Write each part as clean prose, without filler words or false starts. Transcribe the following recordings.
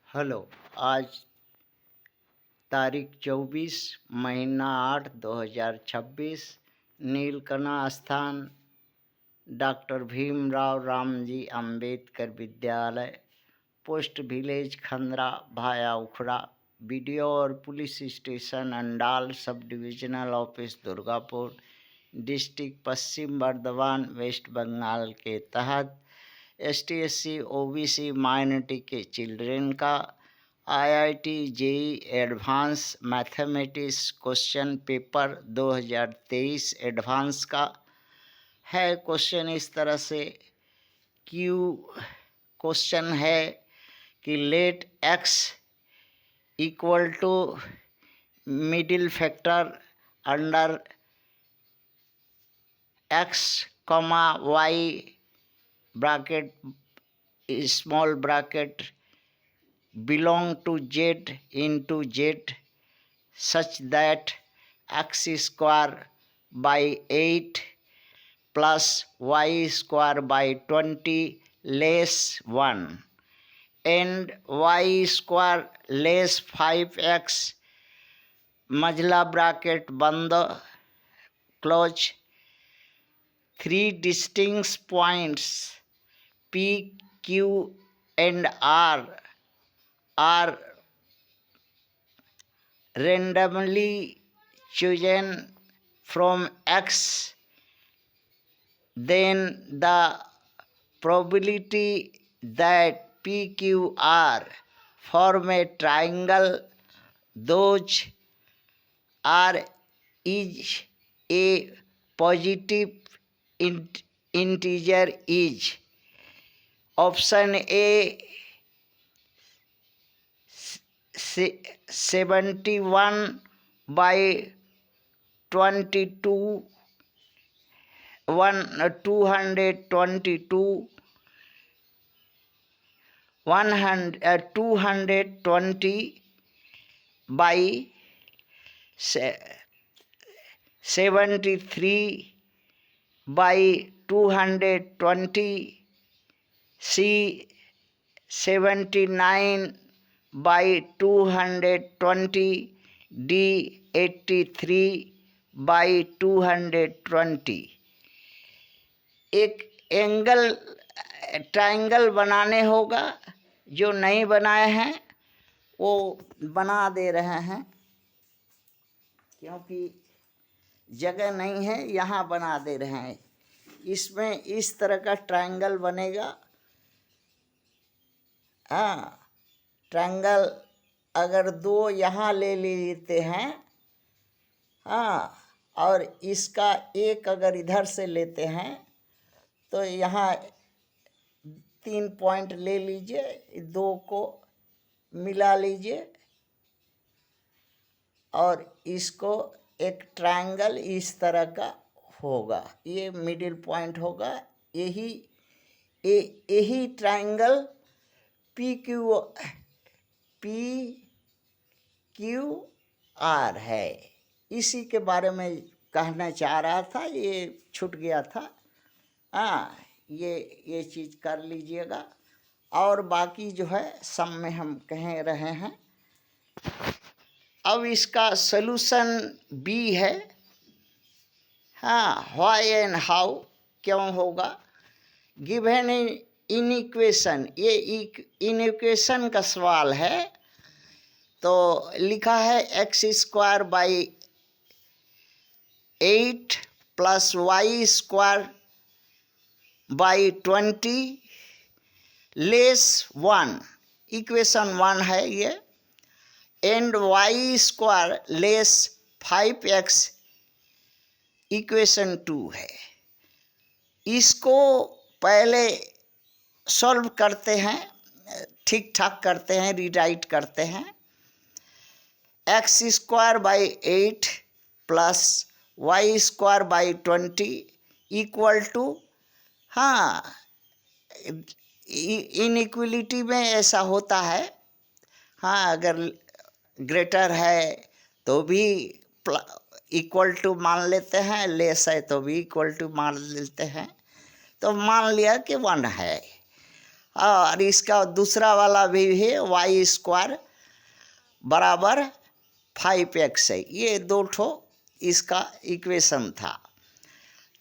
Hello. आज तारीख 24 महीना 8 2026 नीलकना स्थान डॉक्टर भीमराव रामजी अंबेडकर विद्यालय, पोस्ट विलेज खंदरा भाया उखड़ा, बीडीओ और police station Andal, sub divisional office Durgapur, district Paschim Bardhaman, West Bengal के तहत ST/SC OBC माइनॉरिटी के चिल्ड्रेन का IIT JEE advance mathematics question paper 2023 advance का है। क्वेश्चन इस तरह से क्वेश्चन है कि let x equal to middle factor under x, y bracket small bracket belong to z into z such that x square by 8 plus y square by 20 less 1 and y square less 5x मजला bracket बंद close. Three distinct points P, Q and R are randomly chosen from X, then the probability that PQR form a triangle those R is a positive integer is option A 71 by 22 222 220 by 73 by 220 C 79 by 220 D 83 by 220। एक angle triangle बनाने होगा, जो नहीं बनाए हैं वो बना दे रहे हैं क्योंकि जगह नहीं है, यहाँ बना दे रहे हैं। इसमें इस तरह का ट्रायंगल बनेगा। हाँ, ट्रायंगल अगर दो यहाँ ले लेते हैं, हाँ, और इसका एक अगर इधर से लेते हैं तो यहाँ 3 पॉइंट ले लीजिए, दो को मिला लीजिए और इसको एक ट्रायंगल इस तरह का होगा। ये मिडिल पॉइंट होगा। यही ट्रायंगल PQR है। इसी के बारे में कहना चाह रहा था, ये छूट गया था। हाँ, ये चीज़ कर लीजिएगा। और बाकी जो है सब में हम कह रहे हैं। अब इसका सलूशन बी है। हाँ, व्हाई एंड हाउ, क्यों होगा। गिवन इन इक्वेशन, ये इक्वेशन का सवाल है। तो लिखा है x square by 8 plus y square by 20 less 1, equation 1 है ये, and y square less 5x equation 2 है। इसको पहले सॉल्व करते हैं, ठीक ठाक करते हैं, रीराइट करते हैं। X square by 8 plus y square by 20 equal to, हाँ, इनइक्वलिटी में ऐसा होता है। हाँ, अगर ग्रेटर है तो भी इक्वल टू मान लेते हैं, लेस है तो भी इक्वल टू मान लेते हैं। तो मान लिया कि 1 है। और इसका दूसरा वाला भी है वाई स्क्वायर बराबर 5x है। ये दो ठो इसका इक्वेशन था।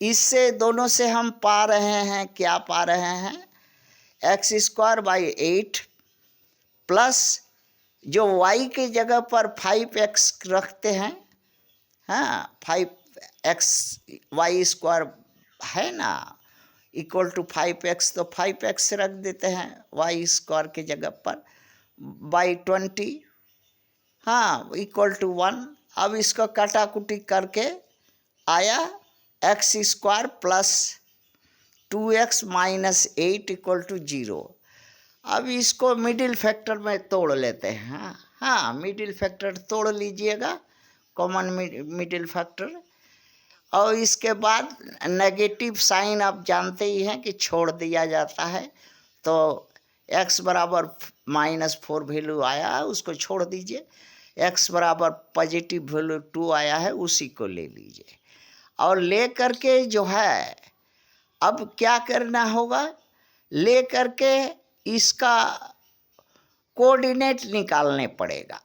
इससे दोनों से हम पा रहे हैं, क्या पा रहे हैं, x² / 8 प्लस जो y की जगह पर 5x रखते हैं, हाँ 5xy² है ना, इक्वल टू 5x, तो 5x रख देते हैं y² की जगह पर /20, हाँ इक्वल टू 1। अब इसको काटाकुटी करके आया x² plus 2x - 8 equal to 0। अब इसको मिडिल फैक्टर में तोड़ लेते हैं। हाँ मिडिल फैक्टर तोड़ लीजिएगा, कॉमन मिडिल फैक्टर। और इसके बाद नेगेटिव साइन आप जानते ही हैं कि छोड़ दिया जाता है, तो x बराबर -4 वैल्यू आया है उसको छोड़ दीजिए, x बराबर पॉजिटिव वैल्यू 2 आया है उसी को ले लीजिए। और ले करके जो है अब क्या करना होगा, ले करके इसका कोऑर्डिनेट निकालने पड़ेगा।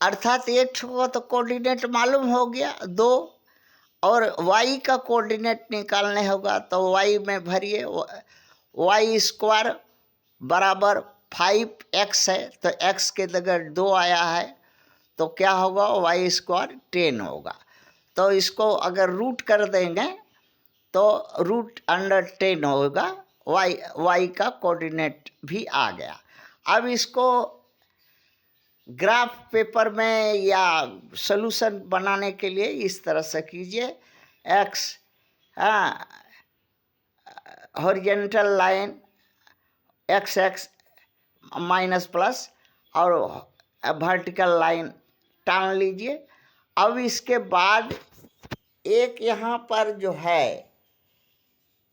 अर्थात एक को तो कोऑर्डिनेट मालूम हो गया 2, और y का कोऑर्डिनेट निकालने होगा, तो y में भरिए, y² बराबर 5x है, तो x के जगह 2 आया है, तो क्या होगा, y² 10 होगा। तो इसको अगर रूट कर देंगे तो √10 होगा, y का कोऑर्डिनेट भी आ गया। अब इसको ग्राफ पेपर में या सॉल्यूशन बनाने के लिए इस तरह से कीजिए, x horizontal line x minus plus और वर्टिकल लाइन टान लीजिए। अब इसके बाद एक यहाँ पर जो है,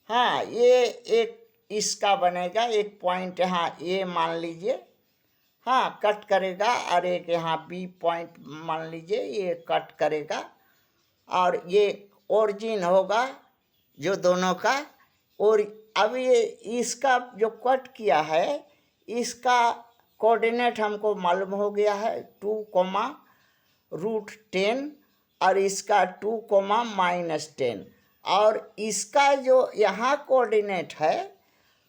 हाँ ये एक इसका बनेगा, एक पॉइंट यहाँ ए मान लीजिए, हाँ कट करेगा, और एक यहाँ बी पॉइंट मान लीजिए ये कट करेगा, और ये ओरिजिन होगा जो दोनों का। और अब ये इसका जो कट किया है इसका कोऑर्डिनेट हमको मालूम हो गया है 2, √10, और इसका 2, -10, और इसका जो यहाँ कोऑर्डिनेट है,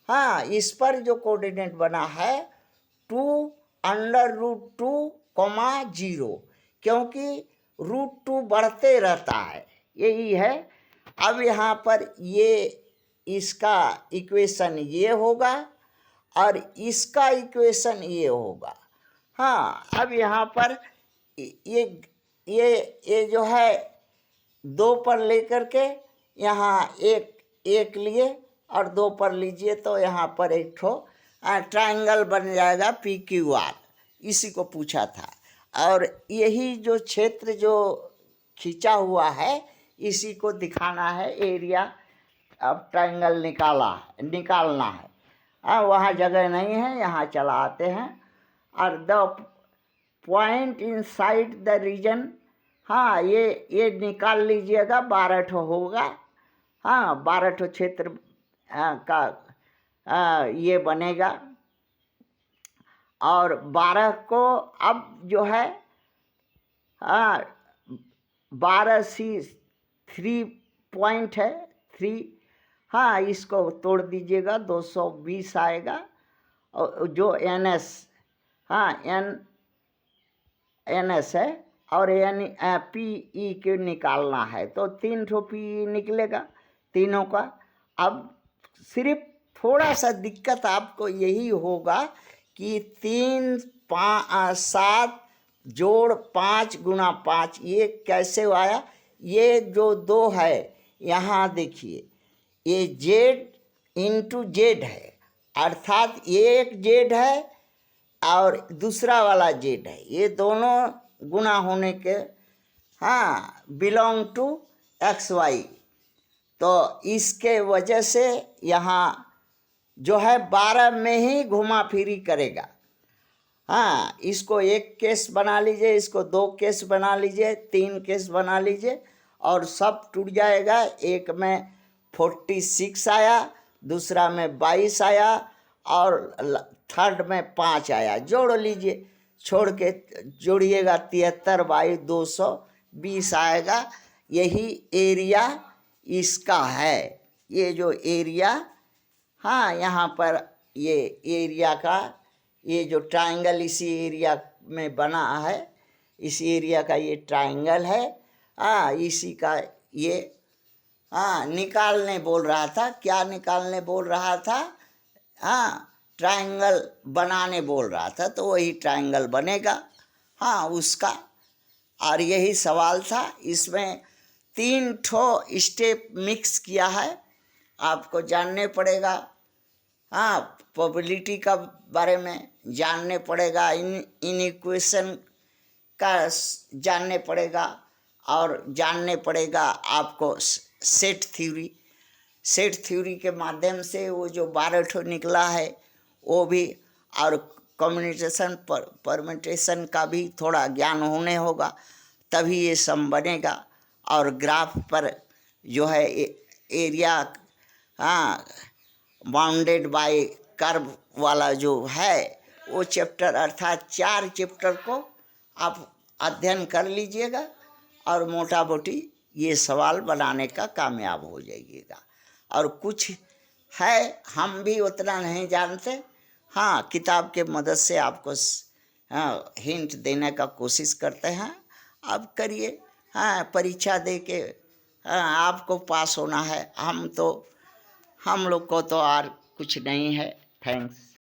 हाँ इस पर जो कोऑर्डिनेट बना है 2 √2, 0, क्योंकि √2 बढ़ते रहता है, यही है। अब यहाँ पर ये इसका इक्वेशन ये होगा और इसका इक्वेशन ये होगा। हाँ अब यहाँ पर ये जो है 2 पर लेकर के यहाँ एक लिए और 2 पर लीजिए, तो यहाँ पर एक ठो ट्रायंगल बन जाएगा PQR, इसी को पूछा था। और यही जो क्षेत्र जो खींचा हुआ है इसी को दिखाना है एरिया। अब ट्रायंगल निकालना है, वहाँ जगह नहीं है, यहाँ चला आते हैं। और the point inside the region, हाँ ये निकाल लीजिएगा, 12 ठो होगा, हाँ 12 ठो क्षेत्र का ये बनेगा। और 12 को अब जो है 12C3 पॉइंट है 3, हाँ इसको तोड़ दीजिएगा, 220 आएगा। और जो NS, हाँ NS है, और PE के निकालना है, तो 3 ठो PE निकलेगा तीनों का। अब सिर्फ थोड़ा सा दिक्कत आपको यही होगा कि 3, 7 जोड़ 5 गुना 5 ये कैसे आया। ये जो 2 है यहाँ देखिए, ये Z है, अर्थात एक Z है और दूसरा यहाँ Z है, ये दोनों गुना होने के, हाँ बिलोंग टू XY, तो इसके वजह से यहाँ जो है 12 में ही घुमा फिरी करेगा। हाँ इसको एक केस बना लीजिए, इसको 2 केस बना लीजिए, 3 केस बना लीजिए, और सब टूट जाएगा। एक में 46 आया, दूसरा में 22 आया और थर्ड में 5 आया। जोड़ लीजिए, छोड़ के जोड़िएगा 73 बाई 220 आएगा। यही एरिया इसका है। ये जो एरिया, हाँ, यहाँ पर ये एरिया का ये जो ट्रायंगल इसी एरिया में बना है, इस एरिया का ये ट्रायंगल है। हाँ, इसी का ये, हाँ, निकालने बोल रहा था। क्या निकालने बोल रहा था? हाँ, ट्रायंगल बनाने बोल रहा था, तो वही ट्रायंगल बनेगा। हाँ, उसका, और यही सवाल था। इसमें 3 ठो स्टेप मिक्स किया है, आपको जानने पड़ेगा। हाँ, प्रोबेबिलिटी का बारे में जानने पड़ेगा, इन इक्वेशन का जानने पड़ेगा, और जानने पड़ेगा आपको सेट थ्योरी। सेट थ्योरी के माध्यम से वो जो 12 ठो निकला है वो भी, और कम्युनिकेशन परम्यूटेशन का भी थोड़ा ज्ञान होने होगा, तभी ये सब बनेगा। और ग्राफ पर जो है एरिया, हाँ, बाउंडेड बाय कर्व वाला जो है वो चैप्टर, अर्थात 4 चैप्टर को आप अध्ययन कर लीजिएगा और मोटा मोटी ये सवाल बनाने का कामयाब हो जाइएगा। और कुछ है, हम भी उतना नहीं जानते। हाँ, किताब के मदद से आपको हाँ हिंट देने का कोशिश करते हैं। आप करिए। हाँ, परीक्षा दे के हाँ आपको पास होना है। हम लोग को तो और कुछ नहीं है। थैंक्स।